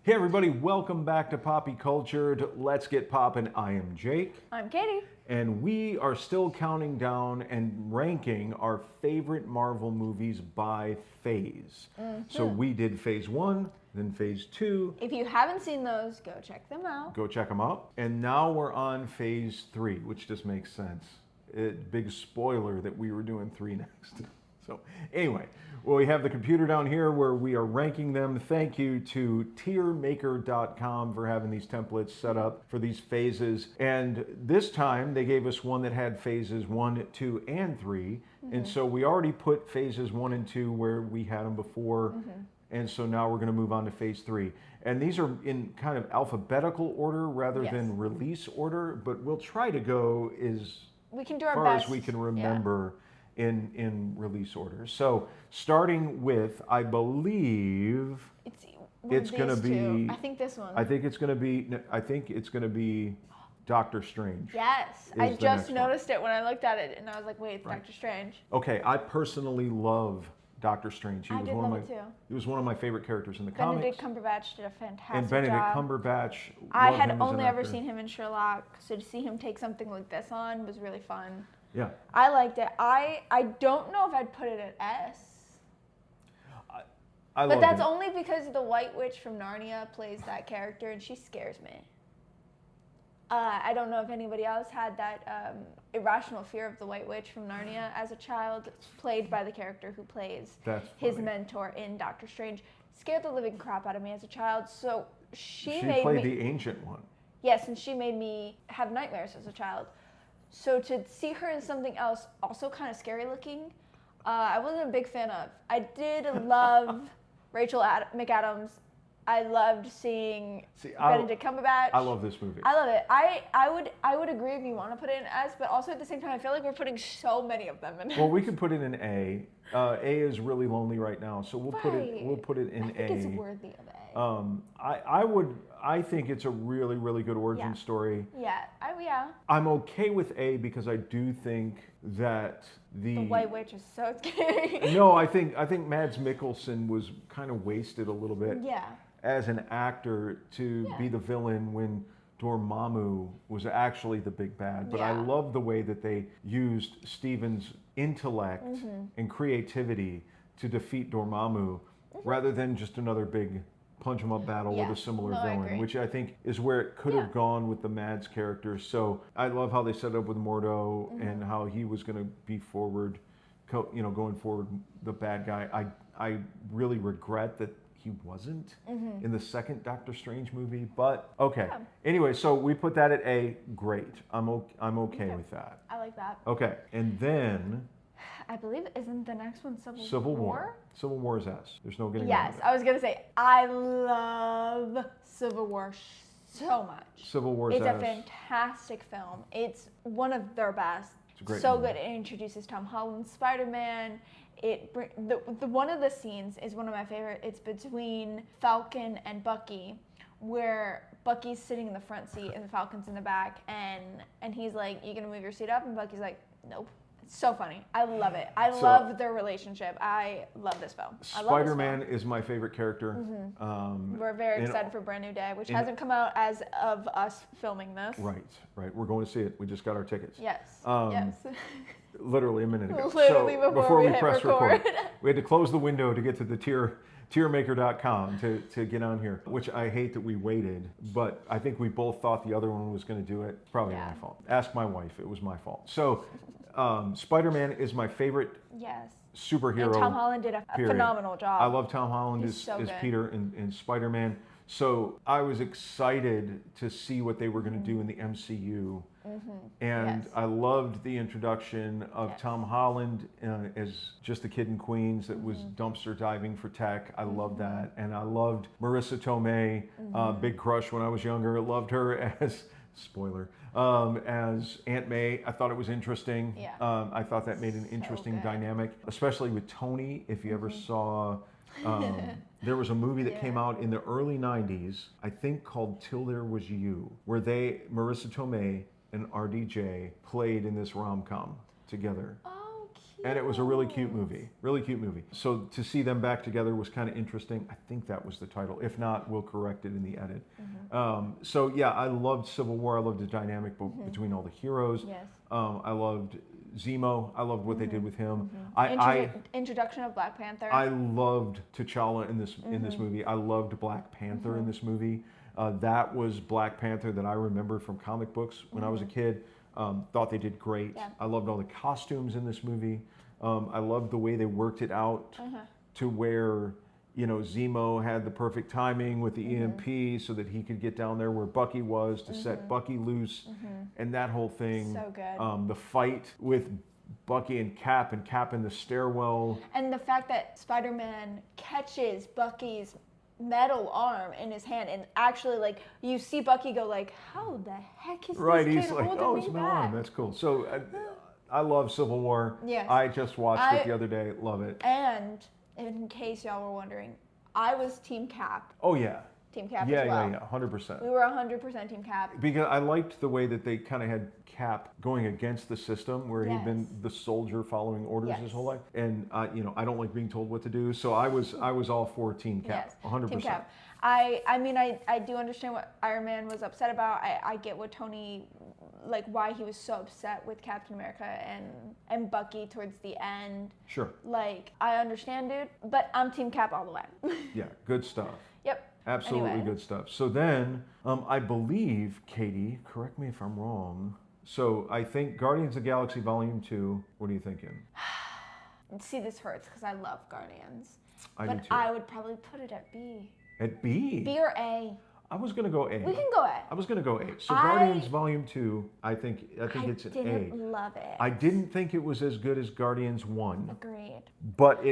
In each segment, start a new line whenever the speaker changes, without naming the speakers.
Hey everybody, welcome back to Poppy Cultured. Let's get poppin'. I am Jake.
I'm Katie.
And we are still counting down and ranking our favorite Marvel movies by phase. So we did phase 1, then phase 2.
If you haven't seen those, go check them out.
Go check them out. And now we're on phase 3, which just makes sense. Big spoiler that we were doing 3 next. So anyway, well, we have the computer down here where we are ranking them. Thank you to tiermaker.com for having these templates set up for these phases. And this time they gave us one that had phases 1, 2, and 3. And so we already put phases 1 and 2 where we had them before. And so now we're going to move on to phase 3. And these are in kind of alphabetical order rather than release order, but we'll try to go
We can do our
far
best.
as we can remember in release order. So starting with, I believe it's going to be.
I think this one.
I think it's going to be Doctor Strange.
Yes, I just noticed it when I looked at it, and I was like, "Wait, it's Doctor Strange."
Okay, I personally love Doctor Strange. He
I did love it too.
He was one of my favorite characters in the comics.
Benedict Cumberbatch did a fantastic
And Benedict
job.
Cumberbatch.
I had only ever seen him in Sherlock, so to see him take something like this on was really fun.
Yeah.
I liked it. I don't know if I'd put it at S. But that's only because the White Witch from Narnia plays that character, and she scares me. I don't know if anybody else had that irrational fear of the White Witch from Narnia as a child, played by the character who plays his mentor in Doctor Strange. Scared the living crap out of me as a child, so she
played the ancient one.
Yes, and she made me have nightmares as a child. So to see her in something else, also kind of scary looking, I wasn't a big fan of. I did love Rachel McAdams. I loved seeing Benedict Cumberbatch.
I love this movie.
I love it. I would agree if you want to put it in S, but also at the same time, I feel like we're putting so many of them in.
Well, we could put it in A. A is really lonely right now, so we'll put it in A.
I think it's worthy of A.
I think it's a really, really good origin story.
Yeah.
I'm okay with A because I do think that the
White Witch is so scary.
No, I think Mads Mikkelsen was kind of wasted a little bit.
Yeah.
As an actor to be the villain when Dormammu was actually the big bad. But I love the way that they used Steven's intellect and creativity to defeat Dormammu rather than just another big punch 'em up battle with a similar villain, which I think is where it could have gone with the Mads character. So I love how they set it up with Mordo and how he was going to be going forward, the bad guy. I really regret that he wasn't in the second Doctor Strange movie, but okay. Yeah. Anyway, so we put that at A. Great. I'm okay with that.
I like that.
Okay, and then
I believe isn't the next one
Civil War? Civil War is S. There's no getting around it.
Yes, I was gonna say I love Civil War so much.
Civil War is S.
It's a fantastic film. It's one of their best.
It's a great
so
movie.
Good. It introduces Tom Holland's Spider-Man. The one of the scenes is one of my favorite. It's between Falcon and Bucky, where Bucky's sitting in the front seat and the Falcon's in the back, and he's like, "You gonna move your seat up?" And Bucky's like, "Nope." It's so funny. I love it. I love their relationship. I love this film.
Spider-Man is my favorite character.
We're very excited for Brand New Day, which hasn't come out as of us filming this.
Right. We're going to see it. We just got our tickets.
Yes.
Literally a minute ago.
Literally before we
press
record.
We had to close the window to get to the tiermaker.com to get on here, which I hate that we waited, but I think we both thought the other one was going to do it. Probably my fault. Ask my wife. It was my fault. So Spider-Man is my favorite superhero.
And Tom Holland did a phenomenal job.
I love Tom Holland as Peter in Spider-Man. So I was excited to see what they were going to do in the MCU. And I loved the introduction of Tom Holland as just a kid in Queens that was dumpster diving for tech. I loved that. And I loved Marissa Tomei, big crush when I was younger. I loved her as, spoiler, as Aunt May. I thought it was interesting. I thought that made an interesting dynamic, especially with Tony. If you ever saw, there was a movie that came out in the early 90s, I think called Till There Was You, where Marissa Tomei and RDJ played in this rom-com together.
Oh,
And it was a really cute movie. Really cute movie. So to see them back together was kind of interesting. I think that was the title. If not, we'll correct it in the edit. So yeah, I loved Civil War. I loved the dynamic between all the heroes.
Yes.
I loved Zemo. I loved what they did with him.
Introduction of Black Panther.
I loved T'Challa in this movie. I loved Black Panther in this movie. That was Black Panther that I remember from comic books when I was a kid. Thought they did great.
Yeah.
I loved all the costumes in this movie. I loved the way they worked it out to where, you know, Zemo had the perfect timing with the EMP so that he could get down there where Bucky was to set Bucky loose, and that whole thing.
So good.
The fight with Bucky and Cap in the stairwell.
And the fact that Spider-Man catches Bucky's metal arm in his hand, and actually, like, you see Bucky go like, how the heck is
Right,
this
he's
kid
like,
holding
oh,
me
it's my
back?
arm. That's cool. So I love Civil War.
Yes.
I just watched it the other day. Love it.
And in case y'all were wondering, I was Team Cap.
Oh yeah.
Team Cap
Yeah,
as well.
yeah, 100%.
We were 100% Team Cap.
Because I liked the way that they kind of had Cap going against the system, where he'd been the soldier following orders his whole life, and you know, I don't like being told what to do, so I was all for Team Cap, 100%.
Team Cap. I mean, I do understand what Iron Man was upset about. I get what Tony, like, why he was so upset with Captain America and Bucky towards the end.
Sure.
Like, I understand, dude, but I'm Team Cap all the way.
Yeah, good stuff.
Yep.
Absolutely
Anyway.
good stuff. So then, I believe, Katie, correct me if I'm wrong, so I think Guardians of the Galaxy Volume 2, what are you thinking?
See, this hurts because I love Guardians.
I do
But
too.
I would probably put it at B.
At B?
B or A.
I was going to go A.
We can go A.
I was going to go A. So Guardians Volume 2, I think it's an A.
I didn't love it.
I didn't think it was as good as Guardians 1,
Agreed.
but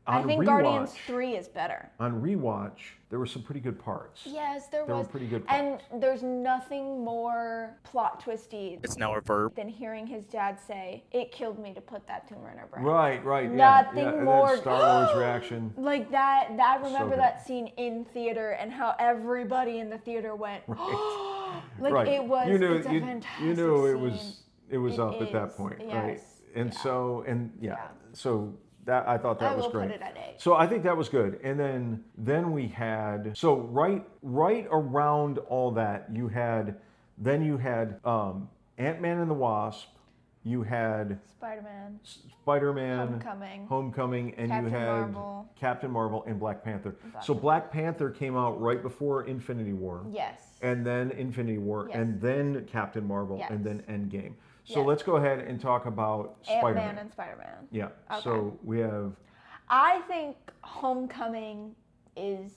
I
think Guardians 3 is better.
On rewatch, there were some pretty good parts.
Yes, there
There
was.
were pretty good parts.
And there's nothing more plot twisty
It's now a verb.
than hearing his dad say, "It killed me to put that tumor in her brain."
Right, yeah.
Nothing
And
more.
then Star Wars reaction.
Like that. I remember
good.
that scene in theater and how everybody in the theater went. Like
Right.
it was.
You knew,
it's a fantastic
you knew it
scene.
was
It
up at that
is,
point, right?
yes,
And
yeah.
so
Yeah.
so that I thought that
I
was
will
great.
put it at A.
So I think that was good. And then we had, so right around all that, you had Ant-Man and the Wasp, you had Spider-Man, Homecoming, and
Captain
you had
Marvel.
Captain Marvel and Black Panther. So Black Panther came out right before Infinity War.
Yes.
And then Infinity War,
Yes.
and then Captain Marvel,
Yes.
and then Endgame. So
Yes.
let's go ahead and talk about Spider-Man.
Ant-Man and Spider-Man.
Yeah.
Okay.
So we have.
I think Homecoming is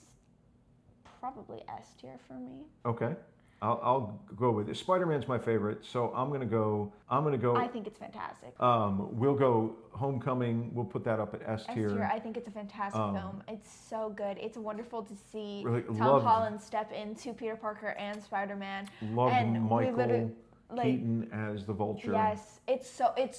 probably S tier for me.
Okay. I'll go with it. Spider-Man's my favorite, so I'm gonna go.
I think it's fantastic.
We'll go Homecoming. We'll put that up at S
S
tier.
tier. I think it's a fantastic film. It's so good. It's wonderful to see
Really
Tom
loved-
Holland step into Peter Parker and Spider-Man.
Loved
and we
Michael
literally, like,
Keaton as the Vulture.
yes, it's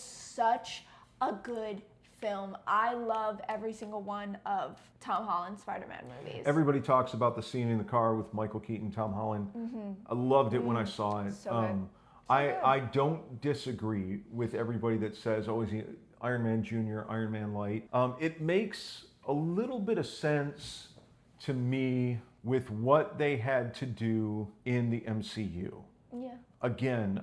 such a good film. I love every single one of Tom Holland's Spider-Man movies.
Everybody talks about the scene in the car with Michael Keaton, Tom Holland. I loved it when I saw it.
So good.
I don't disagree with everybody that says, "Oh, is he Iron Man Jr., Iron Man Light?" It makes a little bit of sense to me with what they had to do in the MCU.
Yeah.
Again,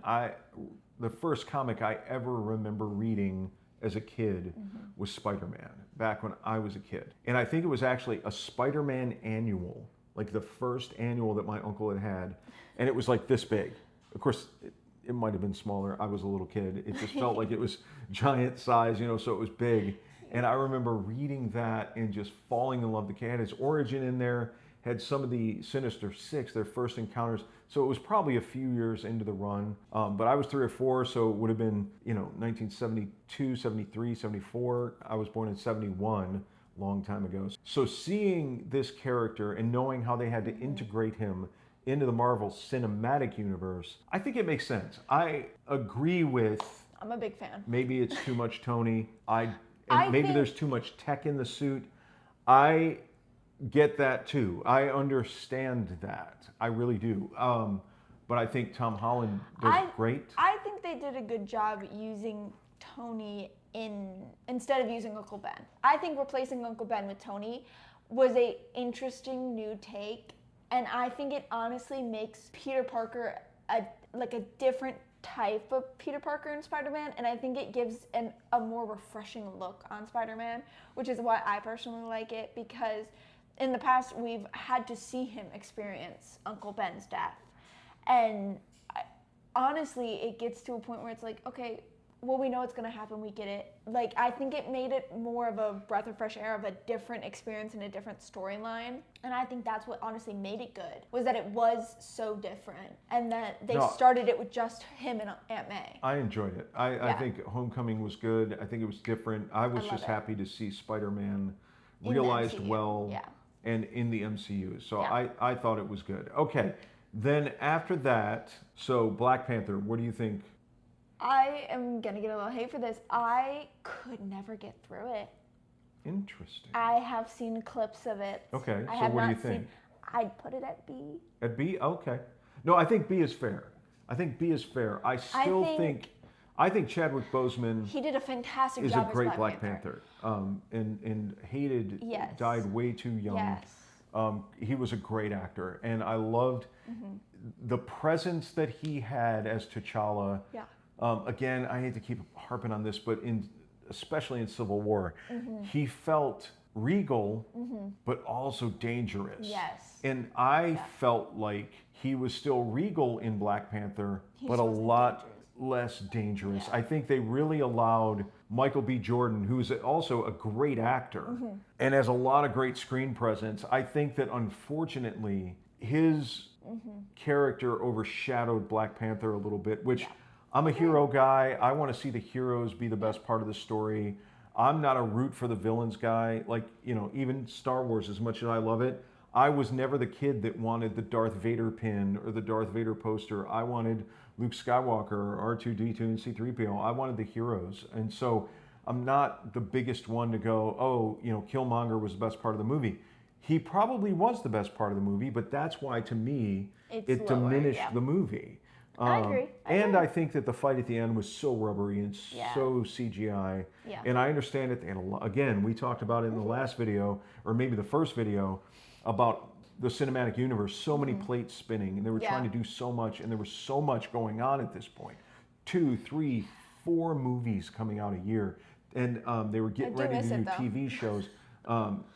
the first comic I ever remember reading as a kid was Spider-Man, back when I was a kid. And I think it was actually a Spider-Man annual, like the first annual that my uncle had. And it was like this big. Of course, it might have been smaller. I was a little kid. It just felt like it was giant size, so it was big. And I remember reading that and just falling in love. The kid had his origin in there, had some of the Sinister Six, their first encounters. So it was probably a few years into the run. But I was 3 or 4, so it would have been, 1972, 73, 74. I was born in 71, long time ago. So seeing this character and knowing how they had to integrate him into the Marvel Cinematic Universe, I think it makes sense. I agree with,
I'm a big fan.
maybe it's too much Tony.
I
Maybe
think-
there's too much tech in the suit. I get that too. I understand that. I really do. But I think Tom Holland does great.
I think they did a good job using Tony instead of using Uncle Ben. I think replacing Uncle Ben with Tony was a interesting new take, and I think it honestly makes Peter Parker a different type of Peter Parker in Spider-Man, and I think it gives a more refreshing look on Spider-Man, which is why I personally like it, because in the past we've had to see him experience Uncle Ben's death, and honestly it gets to a point where it's like, okay, well, we know it's going to happen, we get it. Like, I think it made it more of a breath of fresh air, of a different experience and a different storyline. And I think that's what honestly made it good, was that it was so different. And that they started it with just him and Aunt May.
I enjoyed it. I think Homecoming was good. I think it was different. I was just happy to see Spider-Man realized well and in the MCU. So I thought it was good. Okay, then after that, so Black Panther, what do you think?
I am going to get a little hate for this. I could never get through it.
Interesting.
I have seen clips of it.
Okay, so what do you think?
I'd put it at B.
At B? Okay. No, I think B is fair. I think I think Chadwick Boseman,
he did a fantastic
job
as
a great Black Panther. And hated, died way too young.
Yes.
He was a great actor, and I loved the presence that he had as T'Challa.
Yeah.
Again, I hate to keep harping on this, but especially in Civil War, he felt regal, but also dangerous.
Yes.
And I felt like he was still regal in Black Panther, but a lot less dangerous. I think they really allowed Michael B. Jordan, who's also a great actor and has a lot of great screen presence. I think that unfortunately his character overshadowed Black Panther a little bit, which I'm a hero guy. I want to see the heroes be the best part of the story. I'm not a root for the villains guy. Like, even Star Wars, as much as I love it, I was never the kid that wanted the Darth Vader pin or the Darth Vader poster. I wanted Luke Skywalker, R2-D2, and C-3PO. I wanted the heroes. And so I'm not the biggest one to go, oh, Killmonger was the best part of the movie. He probably was the best part of the movie, but that's why, to me, it diminished the movie.
I agree.
I think that the fight at the end was so rubbery and so CGI.
Yeah.
And I understand it. And again, we talked about it in the last video, or maybe the first video, about the cinematic universe. So many plates spinning, and they were trying to do so much, and there was so much going on at this point. 2, 3, 4 movies coming out a year, and they were getting ready to do TV shows.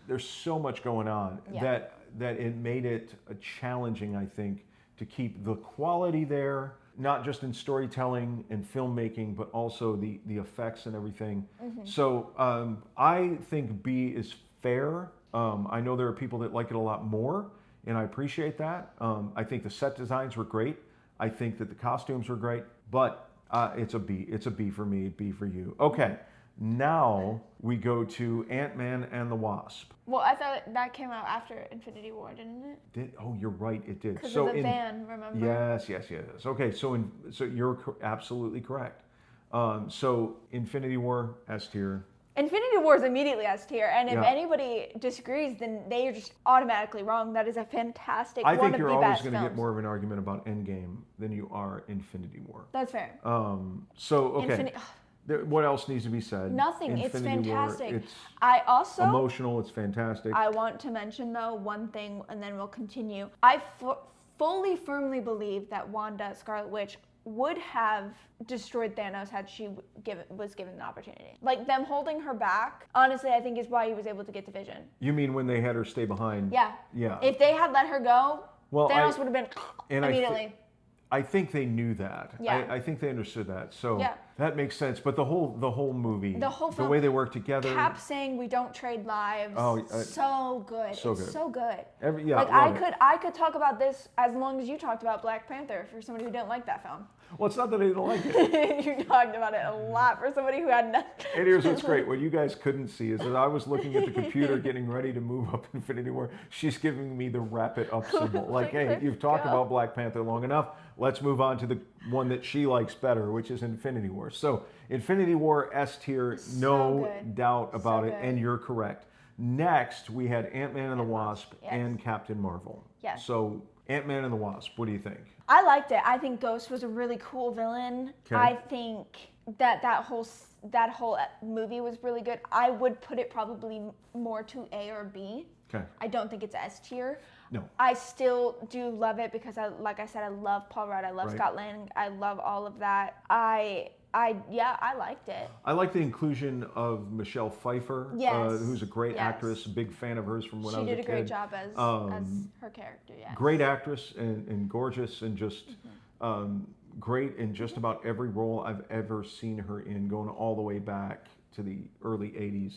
There's so much going on that it made it challenging, I think, to keep the quality there, not just in storytelling and filmmaking, but also the effects and everything. So I think B is fair. I know there are people that like it a lot more, and I appreciate that. I think the set designs were great. I think that the costumes were great, but it's a B. It's a B for me, B for you. Okay, now we go to Ant-Man and the Wasp.
Well, I thought that came out after Infinity War, didn't it?
Oh, you're right, it did.
Because of the van, remember?
Yes. Okay, so you're absolutely correct. So Infinity War, S tier.
Infinity War is immediately S tier, and if anybody disagrees, then they are just automatically wrong. That is a fantastic one of the best films.
I think you're always going to get more of an argument about Endgame than you are Infinity War.
That's fair.
Okay. What else needs to be said?
Nothing.
Infinity
it's fantastic.
War, it's
emotional.
It's fantastic.
I want to mention though one thing, and then we'll continue. I fully, firmly believe that Wanda, Scarlet Witch, would have destroyed Thanos had she was given the opportunity. Like, them holding her back, honestly, I think is why he was able to get to Vision.
You mean when they had her stay behind?
Yeah.
Yeah.
If they had let her go, Thanos would have been immediately.
I think they knew that.
Yeah.
I think they understood that. So that makes sense. But the whole movie, the way they work together.
Cap saying we don't trade lives.
Oh,
so good.
So good.
It's so good.
I
could talk about this as long as you talked about Black Panther for somebody who didn't like that film.
Well, it's not that I didn't like it.
You talked about it a lot for somebody who had nothing.
And here's what's great. What you guys couldn't see is that I was looking at the computer getting ready to move up Infinity War. She's giving me the wrap it up symbol. Like, hey, you've talked about Black Panther long enough. Let's move on to the one that she likes better, which is Infinity War. So Infinity War, S tier, no doubt about it. And you're correct. Next, we had Ant-Man and the Wasp and Captain Marvel.
Yes.
So Ant-Man and the Wasp, what do you think?
I liked it. I think Ghost was a really cool villain.
Okay.
I think that whole movie was really good. I would put it probably more to A or B.
Okay.
I don't think it's S tier.
No.
I still do love it because like I said, I love Paul Rudd. I love Scott Lang. I love all of that. I liked it.
I like the inclusion of Michelle Pfeiffer, who's a great actress. Big fan of hers from when I was a kid.
She did a great job as her character. Yeah.
Great actress and gorgeous and just great in just about every role I've ever seen her in, going all the way back to the early 80s,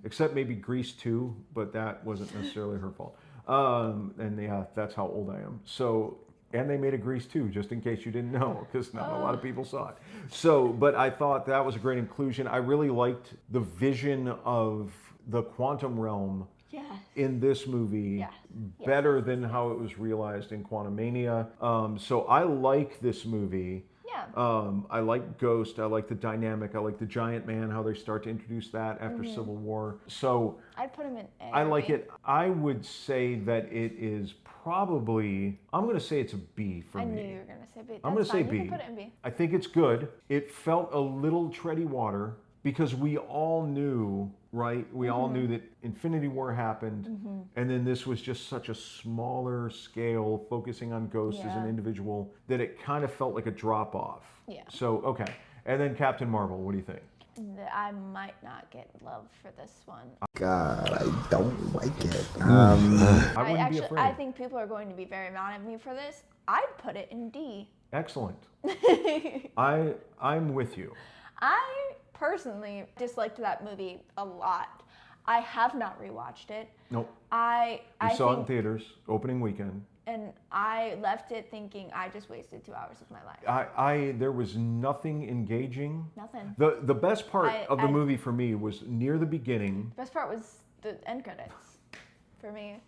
except maybe Grease 2, but that wasn't necessarily her fault. And yeah, that's how old I am. So, and they made a Grease 2, just in case you didn't know, because not a lot of people saw it. So, but I thought that was a great inclusion. I really liked the vision of the quantum realm in this movie better than how it was realized in Quantumania. So I like this movie. I like Ghost. I like the dynamic. I like the giant man, how they start to introduce that after Civil War. So
I'd put him in A.
I like it. I would say that it is probably, I'm going to say it's a B for me.
I knew you were going to say B.
I'm going to say B.
You can put it in B.
I think it's good. It felt a little tready water because we all knew, right? We all knew that Infinity War happened, and then this was just such a smaller scale, focusing on Ghost as an individual, that it kind of felt like a drop off. Yeah. So, okay. And then Captain Marvel, what do you think?
I might not get love for this one.
God, I don't like it.
I wouldn't be afraid.
I think people are going to be very mad at me for this. I'd put it in D.
Excellent. I'm with you.
I personally disliked that movie a lot. I have not rewatched it.
Nope.
I
saw it in theaters, opening weekend.
And I left it thinking I just wasted 2 hours of my life.
There was nothing engaging.
Nothing.
The best part of the movie for me was near the beginning.
The best part was the end credits for me.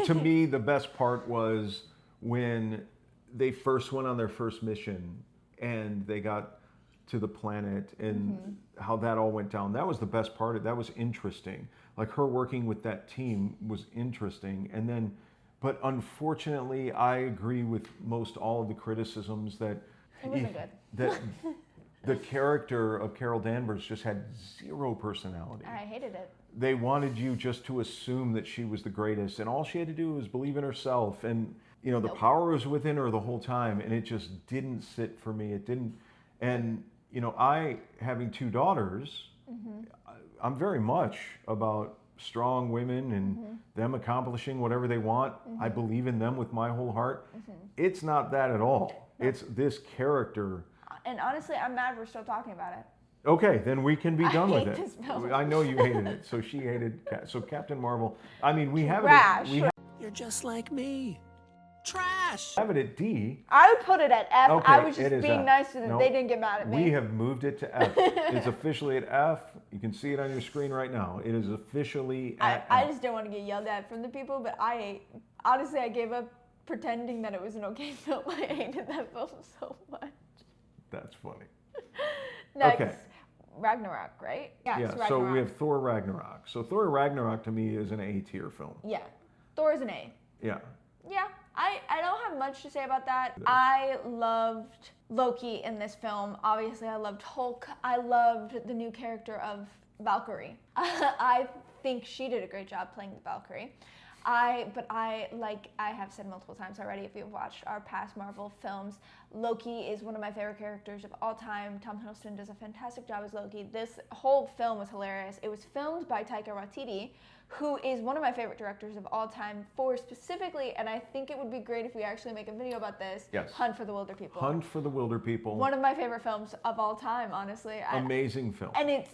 To me, the best part was when they first went on their first mission and they got to the planet and how that all went down. That was the best part. That was interesting. Like her working with that team was interesting. And then, but unfortunately, I agree with most all of the criticisms that
it wasn't good.
That the character of Carol Danvers just had zero personality.
I hated it.
They wanted you just to assume that she was the greatest, and all she had to do was believe in herself. And you know, the power was within her the whole time, and it just didn't sit for me. It didn't. And you know, I, having 2 daughters, I'm very much about strong women and them accomplishing whatever they want. I believe in them with my whole heart. It's not that at all. No. It's this character.
And honestly, I'm mad we're still talking about it.
Okay, then we can be done with it.
This film.
I know you hated it, so she hated. So Captain Marvel. I mean, we have
Trash.
it.
You're just like me. Trash.
Have it at D.
I would put it at F.
Okay,
I was just being
F.
nice to them.
No,
they didn't get mad at me.
We have moved it to F. It's officially at F. You can see it on your screen right now. It is officially at F.
I just didn't want to get yelled at from the people, but honestly, I gave up pretending that it was an okay film. I hated that film so much.
That's funny.
Next,
okay.
Ragnarok, right?
Yeah, so we have Thor Ragnarok. So Thor Ragnarok to me is an A tier film.
Yeah. Thor is an A.
Yeah.
Yeah, I don't have much to say about that. I loved Loki in this film. Obviously, I loved Hulk. I loved the new character of Valkyrie. I think she did a great job playing the Valkyrie. Like I have said multiple times already, if you've watched our past Marvel films, Loki is one of my favorite characters of all time. Tom Hiddleston does a fantastic job as Loki. This whole film was hilarious. It was filmed by Taika Waititi, who is one of my favorite directors of all time, for specifically, and I think it would be great if we actually make a video about this, Hunt for the Wilder People.
Hunt for the Wilder People.
One of my favorite films of all time, honestly.
Amazing film.
And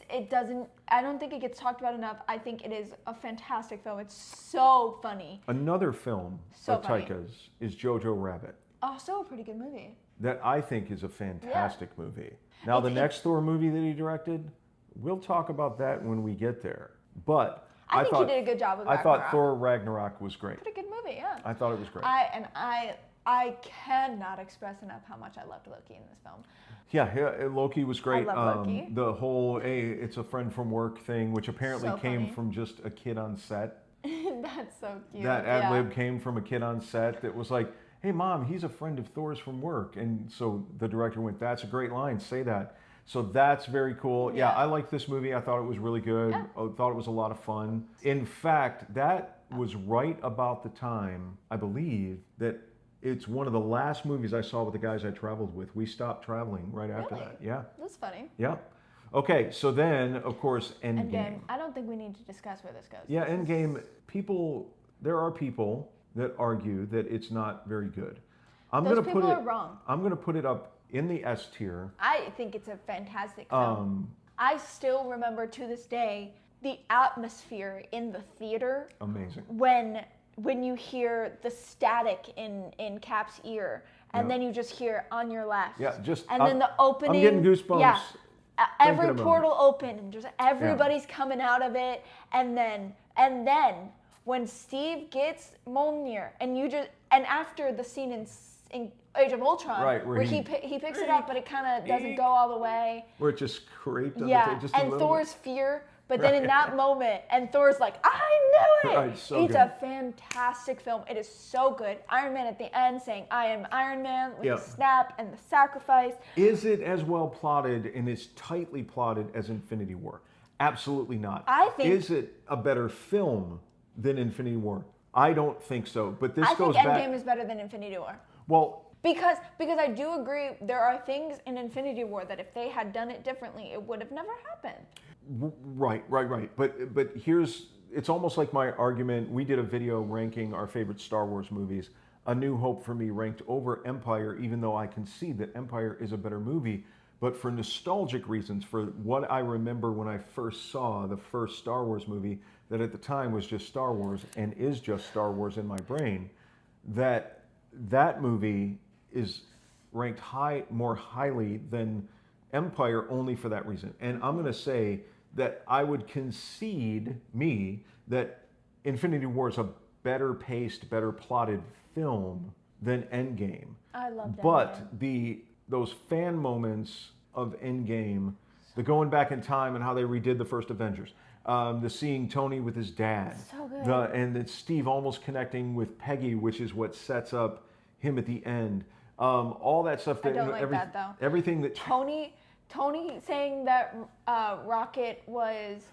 I don't think it gets talked about enough. I think it is a fantastic film. It's so funny.
Another film of Taika's is Jojo Rabbit.
Also a pretty good movie.
That I think is a fantastic movie. Now the next Thor movie that he directed, we'll talk about that when we get there. But
I think he did a good job with Ragnarok.
I thought Thor Ragnarok was great.
Pretty good movie, yeah.
I thought it was great.
I cannot express enough how much I loved Loki in this film.
Yeah, Loki was great.
I love Loki.
The whole it's a friend from work thing, which apparently came from just a kid on set.
That's so cute.
That ad lib came from a kid on set that was like, hey mom, he's a friend of Thor's from work. And so the director went, that's a great line, say that. So that's very cool. Yeah, I liked this movie. I thought it was really good.
Yeah.
I thought it was a lot of fun. In fact, that was right about the time, I believe, that it's one of the last movies I saw with the guys I traveled with. We stopped traveling right after that. Yeah.
That's funny.
Yeah. Okay, so then, of course, Endgame.
I don't think we need to discuss where this goes.
Yeah, Endgame, there are people that argue that it's not very good.
Those people are wrong.
I'm going to put it up in the S tier.
I think it's a fantastic film. I still remember to this day the atmosphere in the theater.
Amazing.
When you hear the static in Cap's ear, and then you just hear on your left.
Yeah,
then the opening.
I'm getting goosebumps.
Yeah. Every
about
portal opened, and just everybody's coming out of it, and then when Steve gets Mjolnir, and after the scene in Age of Ultron,
right, where
he picks it up, but it kind of doesn't go all the way.
Where it just scraped on
Yeah,
the just a
and
little
Thor's
bit.
fear, but then in that moment, and Thor's like, I knew it!
Right, so
It's
good.
a fantastic film. It is so good. Iron Man at the end saying, I am Iron Man, with the snap and the sacrifice.
Is it as well plotted and as tightly plotted as Infinity War? Absolutely not.
I think...
Is it a better film than Infinity War? I don't think so, but this goes
think
back...
Endgame is better than Infinity War.
Well...
Because I do agree, there are things in Infinity War that if they had done it differently, it would have never happened.
Right. But it's almost like my argument. We did a video ranking our favorite Star Wars movies. A New Hope for me ranked over Empire, even though I concede that Empire is a better movie. But for nostalgic reasons, for what I remember when I first saw the first Star Wars movie, that at the time was just Star Wars and is just Star Wars in my brain, that movie is ranked more highly than Empire only for that reason. And I'm going to say that I would concede that Infinity War is a better paced, better plotted film than Endgame.
I love that.
But those fan moments of Endgame, the going back in time and how they redid the first Avengers, the seeing Tony with his dad,
so good.
And it's Steve almost connecting with Peggy, which is what sets up him at the end. All that stuff.
I don't like that though.
Everything that
Tony saying that Rocket was,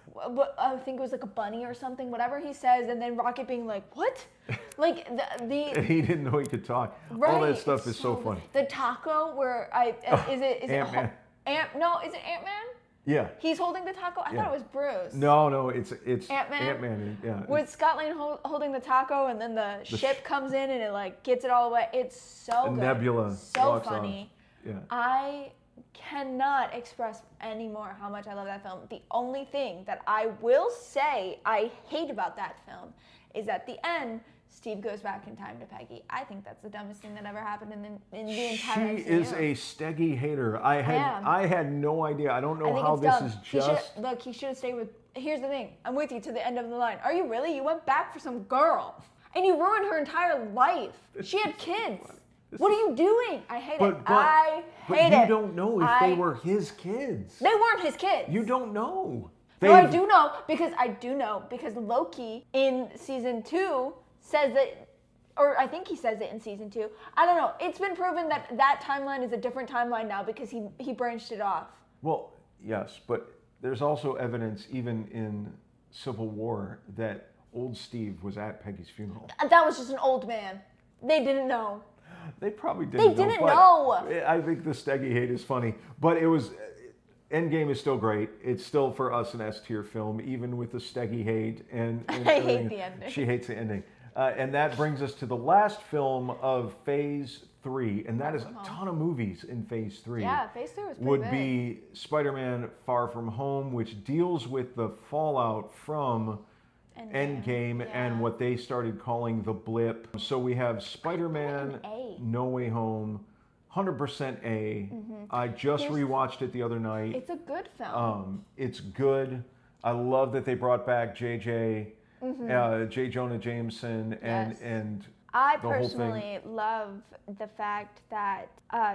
I think it was like a bunny or something, whatever he says, and then Rocket being like, what? Like
and he didn't know he could talk.
Right,
all that stuff is so funny.
The taco where is it
Ant-Man.
Is it Ant-Man?
Yeah.
He's holding the taco? I thought it was Bruce.
No, it's
Ant-Man.
Ant-Man. Yeah.
With Scott Lang holding the taco, and then the ship comes in and it like gets it all away. It's so good.
Nebula
so
walks
funny.
off. Yeah.
I cannot express anymore how much I love that film. The only thing that I will say I hate about that film is at the end, Steve goes back in time to Peggy. I think that's the dumbest thing that ever happened in the entire MCU.
She is a Steggy hater. I had no idea. I don't know how this
dumb.
is just.
He should have stayed with. Here's the thing. I'm with you to the end of the line. Are you really? You went back for some girl, and you ruined her entire life. She had kids. What are you doing? I hate it. I hate it.
But you don't know if they were his kids.
They weren't his kids.
You don't know.
No, I do know because Loki in season 2 says that, or I think he says it in season 2. I don't know. It's been proven that timeline is a different timeline now because he branched it off.
Well, yes, but there's also evidence even in Civil War that old Steve was at Peggy's funeral.
That was just an old man. They didn't know.
They probably didn't know.
They didn't know.
I think the Steggy hate is funny, but it was. Endgame is still great. It's still for us an S tier film, even with the Steggy hate and
I hate the ending.
She hates the ending, and that brings us to the last film of Phase 3, and that is a ton of movies in Phase 3.
Yeah, Phase 3 was pretty
would
big.
be Spider-Man: Far From Home, which deals with the fallout from Endgame and what they started calling the blip. So we have Spider-Man: No Way Home, 100% A. I just rewatched it the other night.
It's a good film.
It's good. I love that they brought back J. Jonah Jameson and
I
the whole thing.
personally love the fact that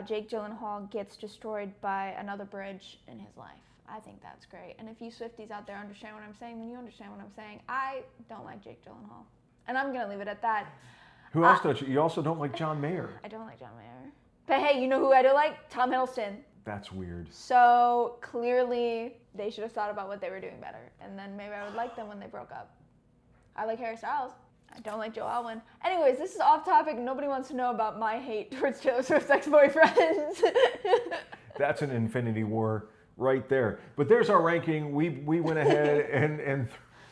Jake Gyllenhaal gets destroyed by another bridge in his life. I think that's great. And if you Swifties out there understand what I'm saying, then you understand what I'm saying. I don't like Jake Gyllenhaal. And I'm going to leave it at that.
Who else don't you? You also don't like John Mayer.
I don't like John Mayer. But hey, you know who I do like? Tom Hiddleston.
That's weird.
So clearly, they should have thought about what they were doing better, and then maybe I would like them when they broke up. I like Harry Styles. I don't like Joe Alwyn. Anyways, this is off topic. Nobody wants to know about my hate towards Taylor Swift's ex-boyfriends.
That's an Infinity War right there. But there's our ranking. We went ahead and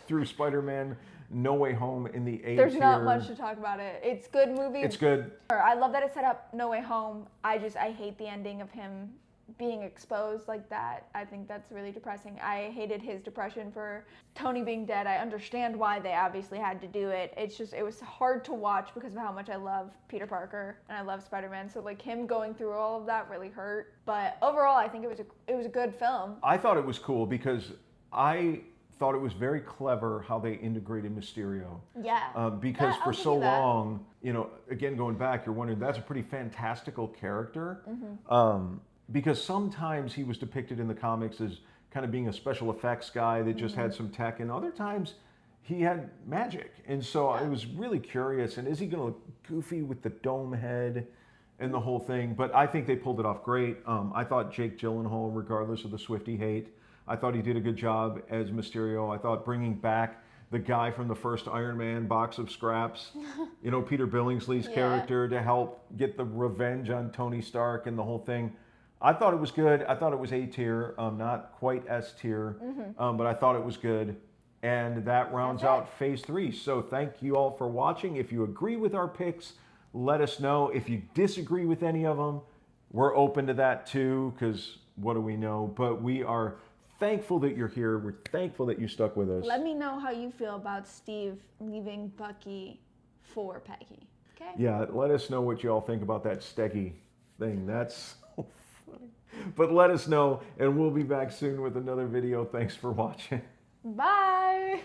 threw Spider-Man No Way Home in the A tier.
There's not much to talk about it. It's a good movie.
It's good.
I love that it set up No Way Home. I hate the ending of him being exposed like that. I think that's really depressing. I hated his depression for Tony being dead. I understand why they obviously had to do it. It was hard to watch because of how much I love Peter Parker and I love Spider-Man. So like him going through all of that really hurt. But overall, I think it was a good film.
I thought it was cool because I thought it was very clever how they integrated Mysterio.
Yeah.
Because
I'll
for
give
so
you that.
long, again, going back, you're wondering, that's a pretty fantastical character. Because sometimes he was depicted in the comics as kind of being a special effects guy that just had some tech, and other times he had magic. And so I was really curious, and is he going to look goofy with the dome head and the whole thing? But I think they pulled it off great. I thought Jake Gyllenhaal, regardless of the Swiftie hate, I thought he did a good job as Mysterio. I thought bringing back the guy from the first Iron Man box of scraps, Peter Billingsley's character, to help get the revenge on Tony Stark and the whole thing. I thought it was good. I thought it was A tier, not quite S tier, but I thought it was good. And that rounds out Phase 3. So thank you all for watching. If you agree with our picks, let us know. If you disagree with any of them, we're open to that too, because what do we know? But we are thankful that you're here. We're thankful that you stuck with us.
Let me know how you feel about Steve leaving Bucky for Peggy. Okay?
Yeah, let us know what you all think about that Steggy thing. That's so funny. But let us know, and we'll be back soon with another video. Thanks for watching.
Bye.